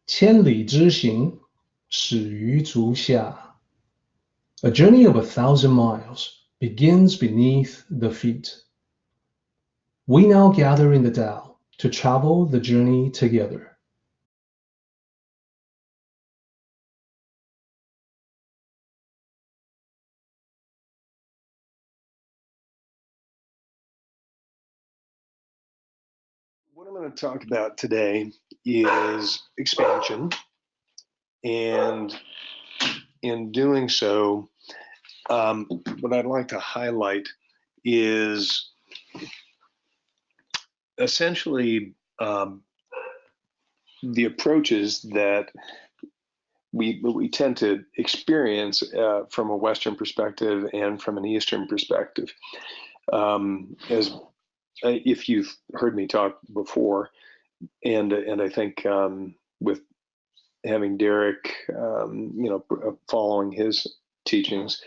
千里之行，始于足下. A journey of 1,000 miles begins beneath the feet. We now gather in the Tao to travel the journey together. What I'm going to talk about today is expansion, and in doing so, what I'd like to highlight is essentially the approaches that we tend to experience from a Western perspective and from an Eastern perspective. As if you've heard me talk before, and I think with having Derek, following his teachings,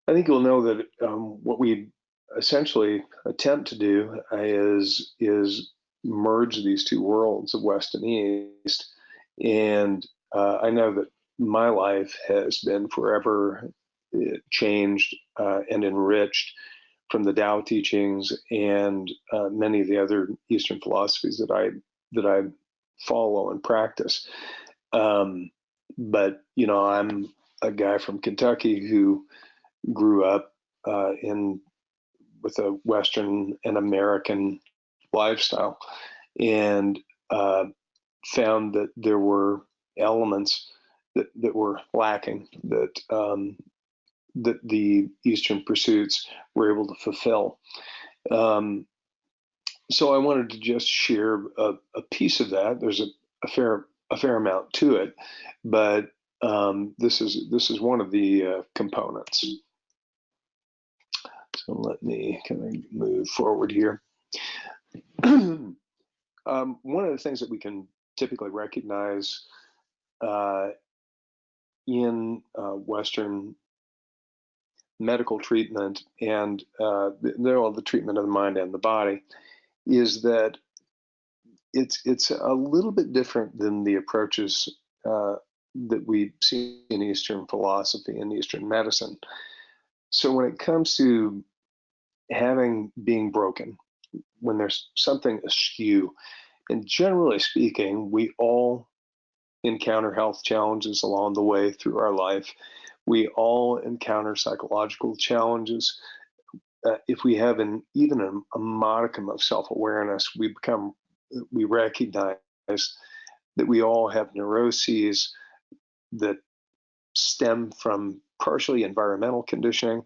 I think you'll know that what we essentially attempt to do is merge these two worlds of West and East. And I know that my life has been forever changed and enriched from the Tao teachings and many of the other Eastern philosophies that I follow and practice. But I'm a guy from Kentucky who grew up with a Western and American lifestyle, and found that there were elements that were lacking that the Eastern pursuits were able to fulfill. So I wanted to just share a piece of that. There's a fair amount to it, but this is one of the components. So let me kind of move forward here. One of the things that we can typically recognize in Western medical treatment and the treatment of the mind and the body is that it's a little bit different than the approaches that we see in Eastern philosophy and Eastern medicine. So when it comes to being broken, when there's something askew, and generally speaking, we all encounter health challenges along the way through our life. We all encounter psychological challenges. If we have even a modicum of self-awareness, we recognize that we all have neuroses that stem from partially environmental conditioning,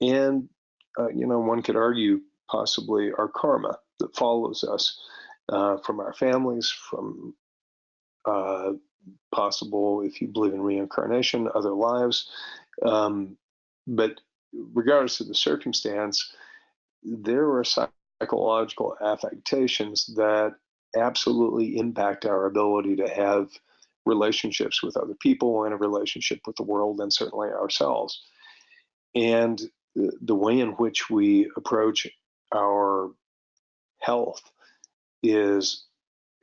and one could argue possibly our karma that follows us from our families, from possible, if you believe in reincarnation, other lives. But regardless of the circumstance, there are psychological affectations that absolutely impact our ability to have relationships with other people and a relationship with the world and certainly ourselves. And the way in which we approach our health is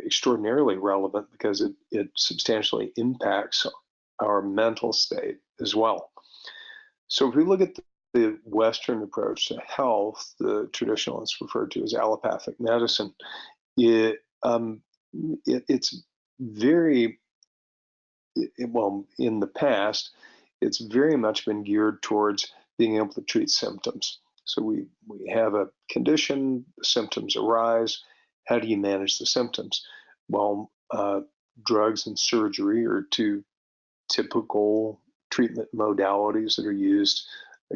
extraordinarily relevant because it substantially impacts our mental state as well. So if we look at the Western approach to health, the traditionalists referred to as allopathic medicine, it's very, well, in the past, it's very much been geared towards being able to treat symptoms. So we have a condition, the symptoms arise. How do you manage the symptoms? Well, drugs and surgery are two typical treatment modalities that are used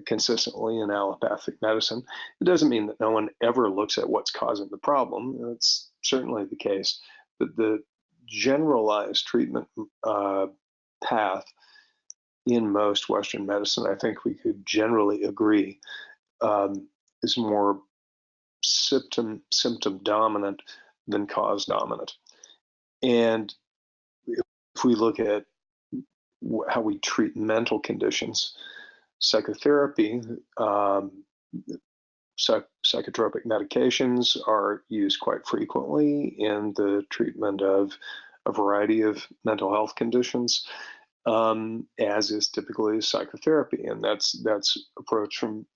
consistently in allopathic medicine. It doesn't mean that no one ever looks at what's causing the problem. That's certainly the case. But the generalized treatment path in most Western medicine, I think we could generally agree, is more symptom dominant than cause dominant. And if we look at how we treat mental conditions, psychotherapy, psychotropic medications are used quite frequently in the treatment of a variety of mental health conditions, as is typically psychotherapy, and that's approached from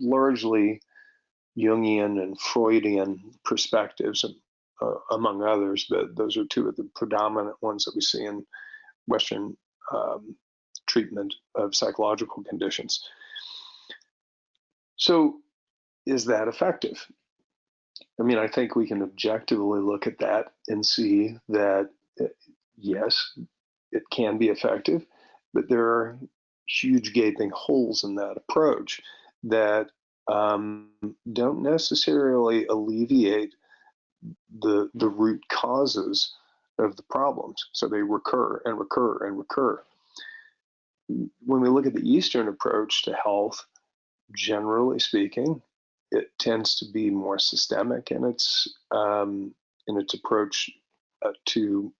largely Jungian and Freudian perspectives, among others, but those are two of the predominant ones that we see in Western treatment of psychological conditions. So, is that effective? I mean, I think we can objectively look at that and see that, yes, it can be effective, but there are huge gaping holes in that approach that don't necessarily alleviate the root causes of the problems. So they recur and recur and recur. When we look at the Eastern approach to health, generally speaking, it tends to be more systemic in its approach to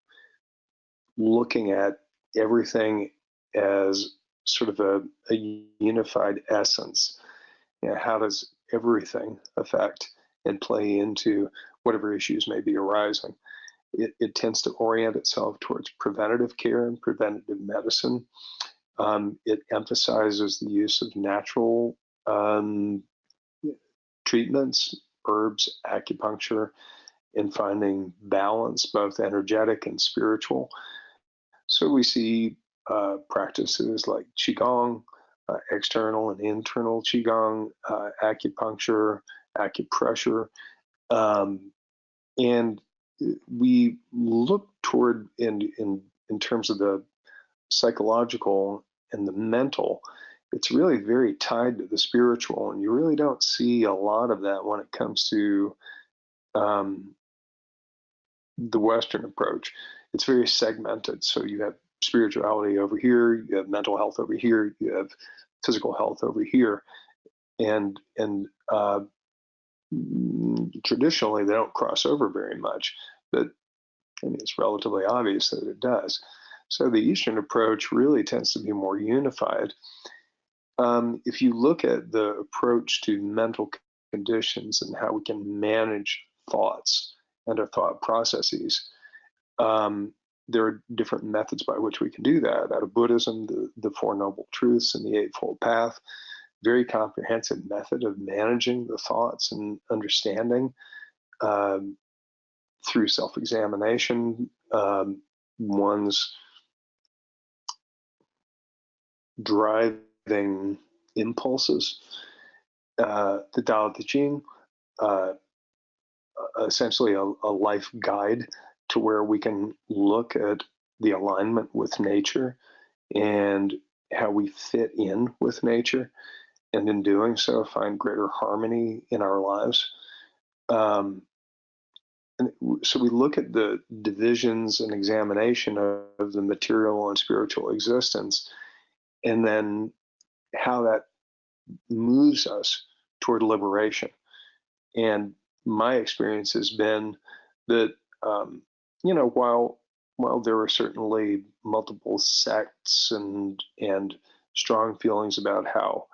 looking at everything as sort of a unified essence. You know, how does everything affect and play into whatever issues may be arising? It tends to orient itself towards preventative care and preventative medicine. It emphasizes the use of natural treatments, herbs, acupuncture, in finding balance, both energetic and spiritual. So we see practices like Qigong, external and internal Qigong, acupuncture, acupressure, and we look toward in terms of the psychological and the mental. It's really very tied to the spiritual, and you really don't see a lot of that when it comes to the Western approach. It's very segmented. So you have spirituality over here, you have mental health over here, you have physical health over here, and traditionally they don't cross over very much, but I mean, it's relatively obvious that it does. So the Eastern approach really tends to be more unified. If you look at the approach to mental conditions and how we can manage thoughts and our thought processes, there are different methods by which we can do that. Out of Buddhism, the Four Noble Truths and the Eightfold Path, very comprehensive method of managing the thoughts and understanding through self-examination, one's driving impulses. The Daodejing, essentially a life guide to where we can look at the alignment with nature and how we fit in with nature, and in doing so find greater harmony in our lives. And so we look at the divisions and examination of the material and spiritual existence, and then how that moves us toward liberation. And my experience has been that, while there are certainly multiple sects and strong feelings about how,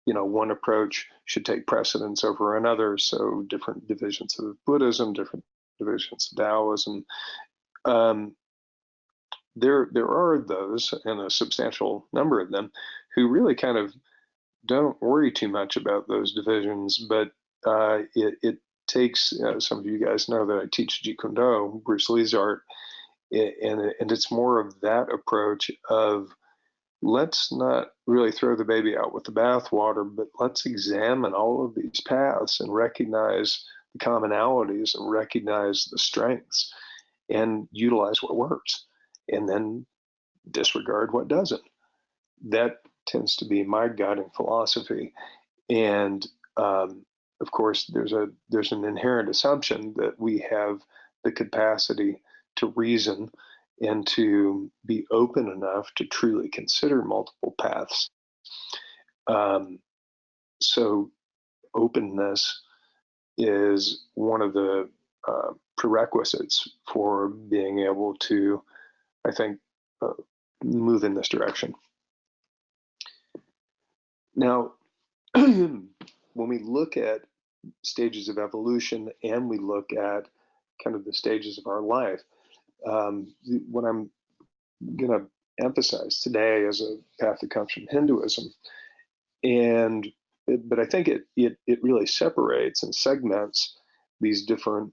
one approach should take precedence over another, so different divisions of Buddhism, different divisions of Taoism, there are those, and a substantial number of them, who really kind of don't worry too much about those divisions, but it takes, some of you guys know that I teach Jeet Kune Do, Bruce Lee's art, and it's more of that approach of, let's not really throw the baby out with the bathwater, but let's examine all of these paths and recognize the commonalities and recognize the strengths and utilize what works, and then disregard what doesn't. That tends to be my guiding philosophy. And of course, there's an inherent assumption that we have the capacity to reason and to be open enough to truly consider multiple paths. So openness is one of the prerequisites for being able to, I think, move in this direction. Now, when we look at stages of evolution and we look at kind of the stages of our life, what I'm going to emphasize today is a path that comes from Hinduism, but I think it really separates and segments these different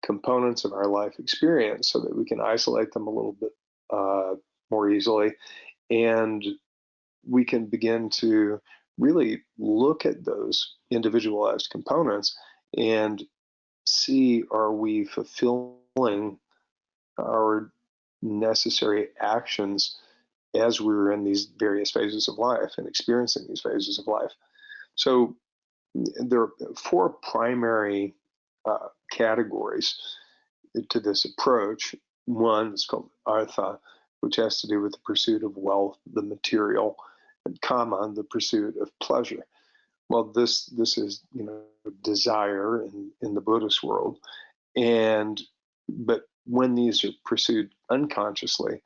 components of our life experience so that we can isolate them a little bit more easily, and we can begin to really look at those individualized components and see, are we fulfilling our necessary actions as we're in these various phases of life and experiencing these phases of life. So there are four primary categories to this approach. One is called artha, which has to do with the pursuit of wealth, the material, and kama, the pursuit of pleasure. Well, this is desire in the Buddhist world, but when these are pursued unconsciously,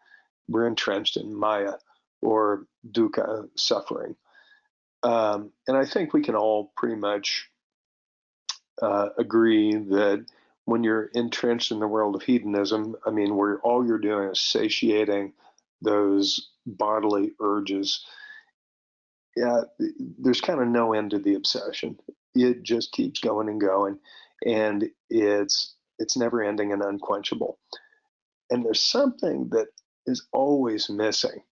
we're entrenched in maya, or dukkha, suffering. And I think we can all pretty much agree that when you're entrenched in the world of hedonism, I mean, where all you're doing is satiating those bodily urges, there's kind of no end to the obsession. It just keeps going and going, and it's never ending and unquenchable. And there's something that is always missing.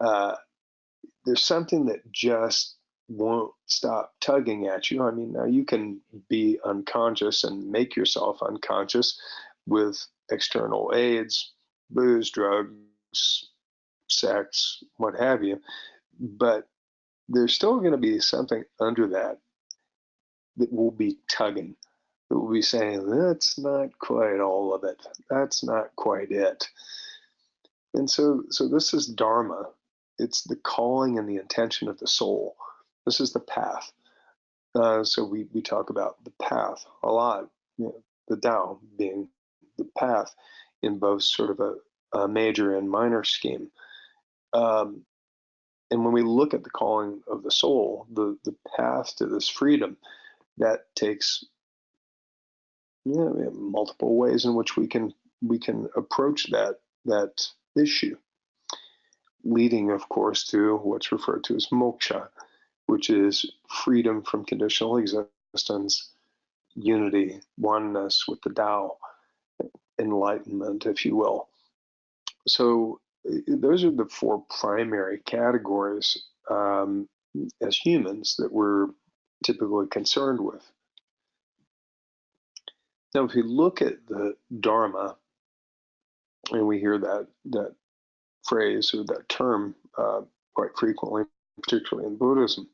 There's something that just won't stop tugging at you. I mean, now you can be unconscious and make yourself unconscious with external aids, booze, drugs, sex, what have you, but there's still going to be something under that will be tugging, that will be saying, that's not quite all of it. That's not quite it. And so this is Dharma. It's the calling and the intention of the soul. This is the path. So we talk about the path a lot, the Tao being the path in both sort of a major and minor scheme. And when we look at the calling of the soul, the path to this freedom, that takes multiple ways in which we can approach that issue, leading, of course, to what's referred to as moksha, which is freedom from conditional existence, unity, oneness with the Tao, enlightenment, if you will. So those are the four primary categories as humans that we're typically concerned with. Now, if you look at the Dharma, and we hear that phrase or that term quite frequently, particularly in Buddhism,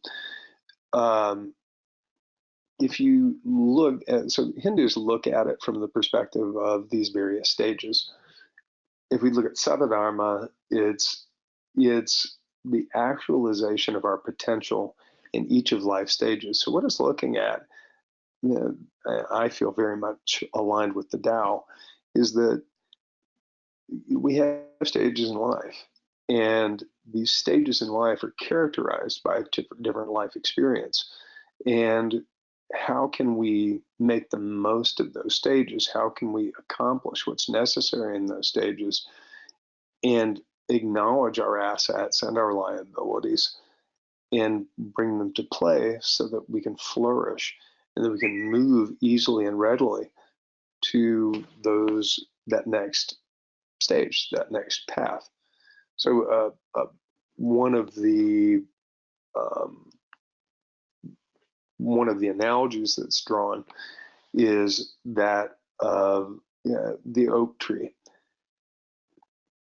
if you look at, so Hindus look at it from the perspective of these various stages. If we look at Sattva-dharma, it's the actualization of our potential in each of life stages. So what it's looking at, I feel very much aligned with the Tao, is that we have stages in life, and these stages in life are characterized by different life experience. And how can we make the most of those stages? How can we accomplish what's necessary in those stages and acknowledge our assets and our liabilities and bring them to play so that we can flourish and that we can move easily and readily to that next stage, that next path. So one of the analogies that's drawn is that of the oak tree.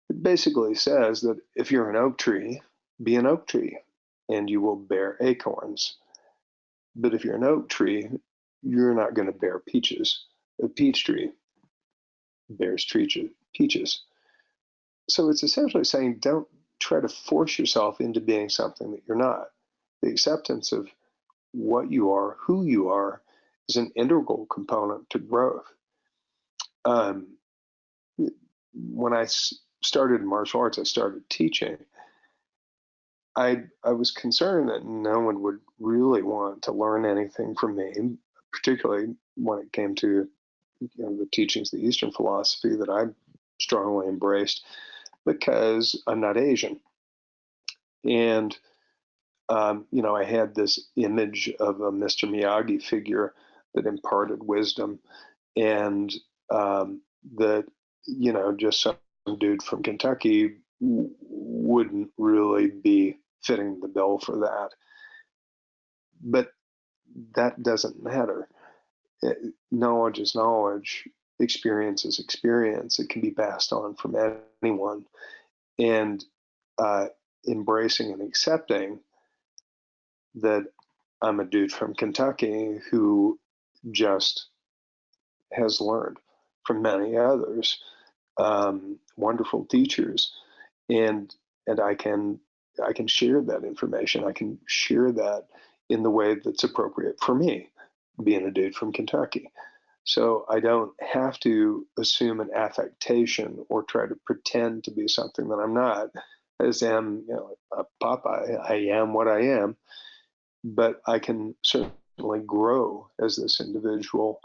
It basically says that if you're an oak tree, be an oak tree, and you will bear acorns. But if you're an oak tree, you're not going to bear peaches. A peach tree bears peaches. So it's essentially saying, don't try to force yourself into being something that you're not. The acceptance of what you are, who you are, is an integral component to growth. When I started in martial arts, I started teaching. I was concerned that no one would really want to learn anything from me, particularly when it came to the teachings of the Eastern philosophy that I strongly embraced because I'm not Asian. And, I had this image of a Mr. Miyagi figure that imparted wisdom, and that, just some dude from Kentucky wouldn't really be fitting the bill for that. But that doesn't matter. Knowledge is knowledge, experience is experience. It can be passed on from anyone. And embracing and accepting that I'm a dude from Kentucky who just has learned from many others, wonderful teachers, and I can share that information. I can share that in the way that's appropriate for me, being a dude from Kentucky. So I don't have to assume an affectation or try to pretend to be something that I'm not. As am, a Popeye, I am what I am, but I can certainly grow as this individual,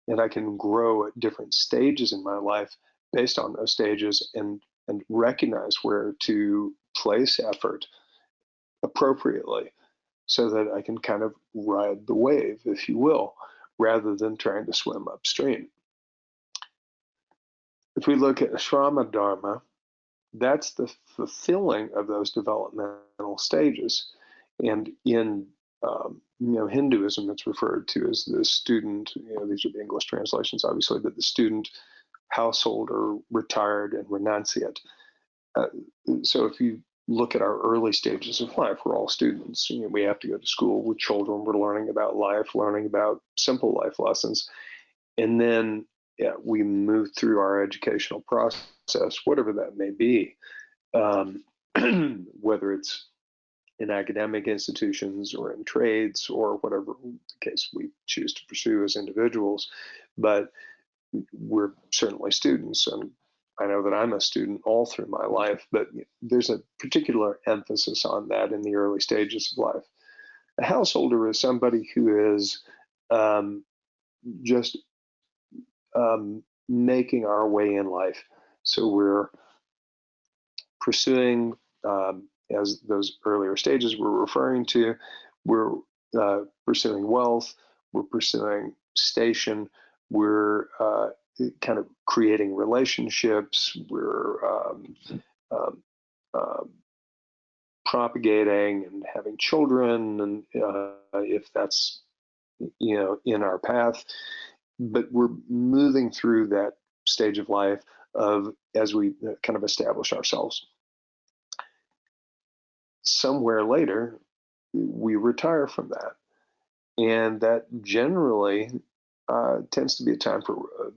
and I can grow at different stages in my life based on those stages, and recognize where to place effort appropriately so that I can kind of ride the wave, if you will, rather than trying to swim upstream. If we look at ashrama dharma, that's the fulfilling of those developmental stages. And in Hinduism, it's referred to as the student, these are the English translations, obviously, but the student, householder, retired, and renunciate. So if you look at our early stages of life, we're all students. We have to go to school with children. We're learning about life, learning about simple life lessons. And then we move through our educational process, whatever that may be, whether it's in academic institutions or in trades or whatever the case we choose to pursue as individuals. But we're certainly students, and I know that I'm a student all through my life, but there's a particular emphasis on that in the early stages of life. A householder is somebody who is just making our way in life. So we're pursuing, as those earlier stages we're referring to, we're pursuing wealth, we're pursuing station, we're kind of creating relationships, we're propagating and having children, and if that's in our path. But we're moving through that stage of life as we kind of establish ourselves. Somewhere later, we retire from that, and that generally tends to be a time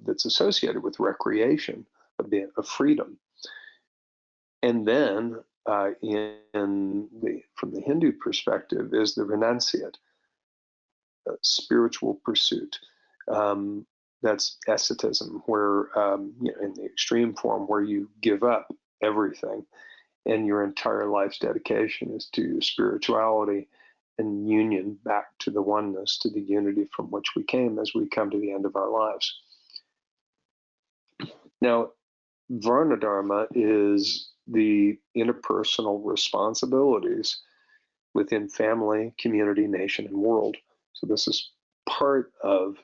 that's associated with recreation, of freedom. And then, from the Hindu perspective, is the renunciate, spiritual pursuit. That's asceticism, where in the extreme form, where you give up everything, and your entire life's dedication is to spirituality and union back to the oneness, to the unity from which we came as we come to the end of our lives. Now, Varna Dharma is the interpersonal responsibilities within family, community, nation, and world. So this is part of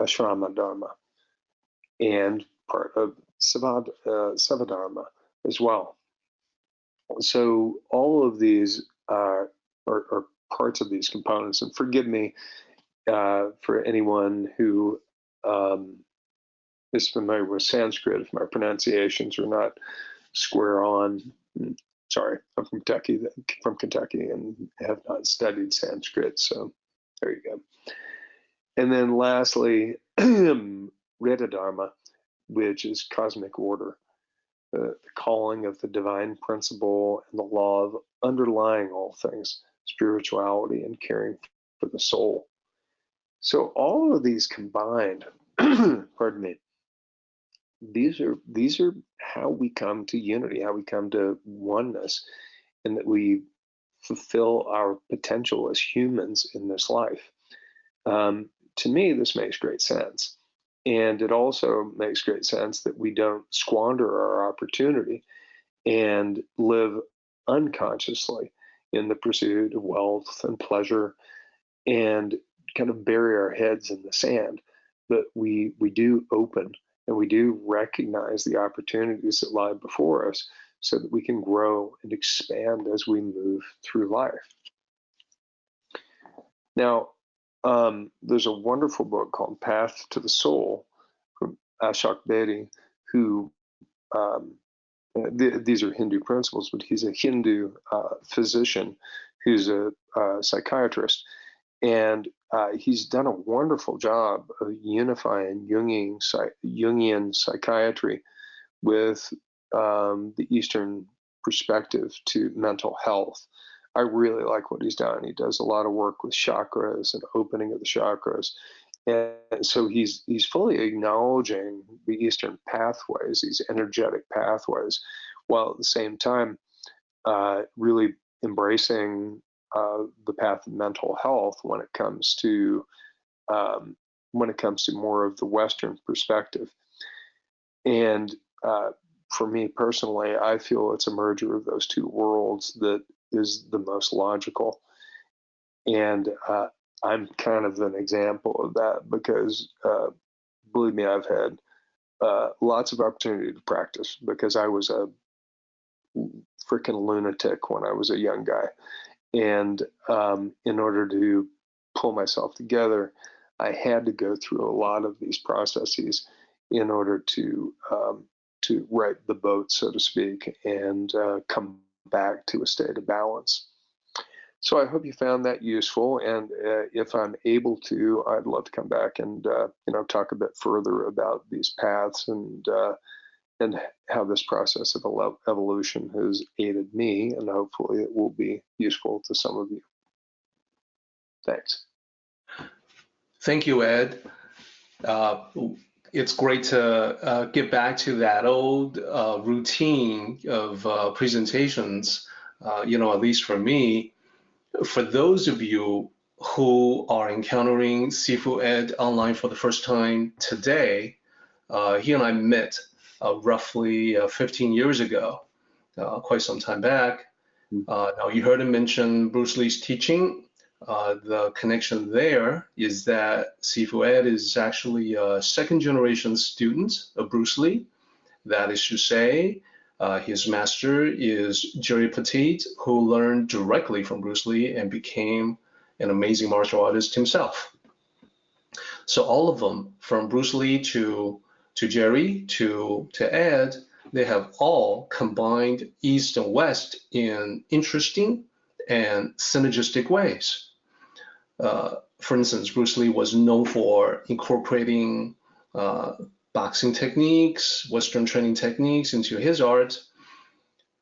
ashrama dharma and part of Savadharma as well. So all of these are parts of these components. And forgive me for anyone who is familiar with Sanskrit if my pronunciations are not square on. Sorry, I'm from Kentucky and have not studied Sanskrit. So there you go. And then lastly, Rita Dharma, which is cosmic order, the calling of the divine principle and the law of underlying all things, spirituality and caring for the soul. So all of these combined, pardon me, these are how we come to unity, how we come to oneness, and that we fulfill our potential as humans in this life. To me, this makes great sense. And it also makes great sense that we don't squander our opportunity and live unconsciously in the pursuit of wealth and pleasure and kind of bury our heads in the sand. But we do open and we do recognize the opportunities that lie before us so that we can grow and expand as we move through life. Now, there's a wonderful book called Path to the Soul from Ashok Bedi, who these are Hindu principles, but he's a Hindu physician who's a psychiatrist. And he's done a wonderful job of unifying Jungian psychiatry with the Eastern perspective to mental health. I really like what he's done. He does a lot of work with chakras and opening of the chakras. And so he's fully acknowledging the Eastern pathways, these energetic pathways, while at the same time really embracing the path of mental health when it comes to more of the Western perspective. And for me personally, I feel it's a merger of those two worlds that is the most logical. And I'm kind of an example of that because, believe me, I've had lots of opportunity to practice because I was a freaking lunatic when I was a young guy. And in order to pull myself together, I had to go through a lot of these processes in order to right the boat, so to speak, and come back to a state of balance. So I hope you found that useful, and if I'm able to, I'd love to come back and talk a bit further about these paths and how this process of evolution has aided me, and hopefully it will be useful to some of you. Thanks. Thank you, Ed. It's great to get back to that old routine of presentations, at least for me. For those of you who are encountering Sifu Ed online for the first time today, he and I met roughly 15 years ago, quite some time back. Now you heard him mention Bruce Lee's teaching. The connection there is that Sifu Ed is actually a second-generation student of Bruce Lee. That is to say, his master is Jerry Petit, who learned directly from Bruce Lee and became an amazing martial artist himself. So all of them, from Bruce Lee to Jerry to Ed, they have all combined East and West in interesting and synergistic ways. For instance, Bruce Lee was known for incorporating boxing techniques, Western training techniques into his art.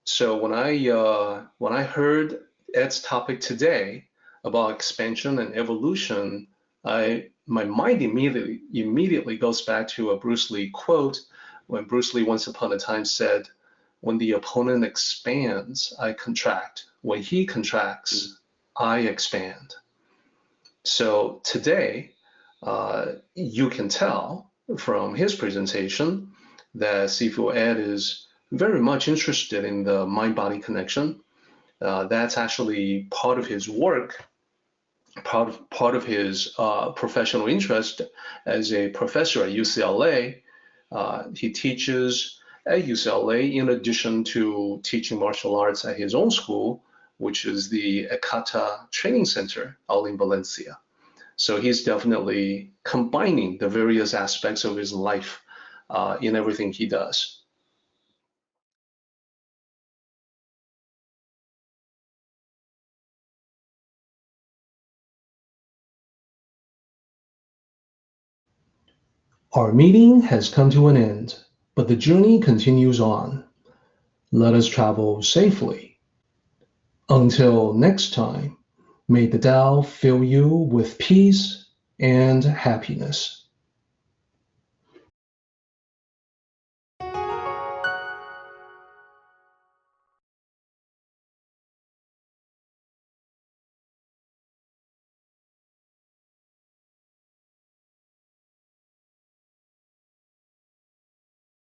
So when I heard Ed's topic today about expansion and evolution, my mind immediately goes back to a Bruce Lee quote when Bruce Lee once upon a time said, "When the opponent expands, I contract. When he contracts, I expand." So today, you can tell from his presentation that Sifu Ed is very much interested in the mind-body connection. That's actually part of his work, part of his professional interest as a professor at UCLA. He teaches at UCLA in addition to teaching martial arts at his own school, which is the Ekata Training Center out in Valencia. So he's definitely combining the various aspects of his life in everything he does. Our meeting has come to an end, but the journey continues on. Let us travel safely. Until next time, may the Tao fill you with peace and happiness.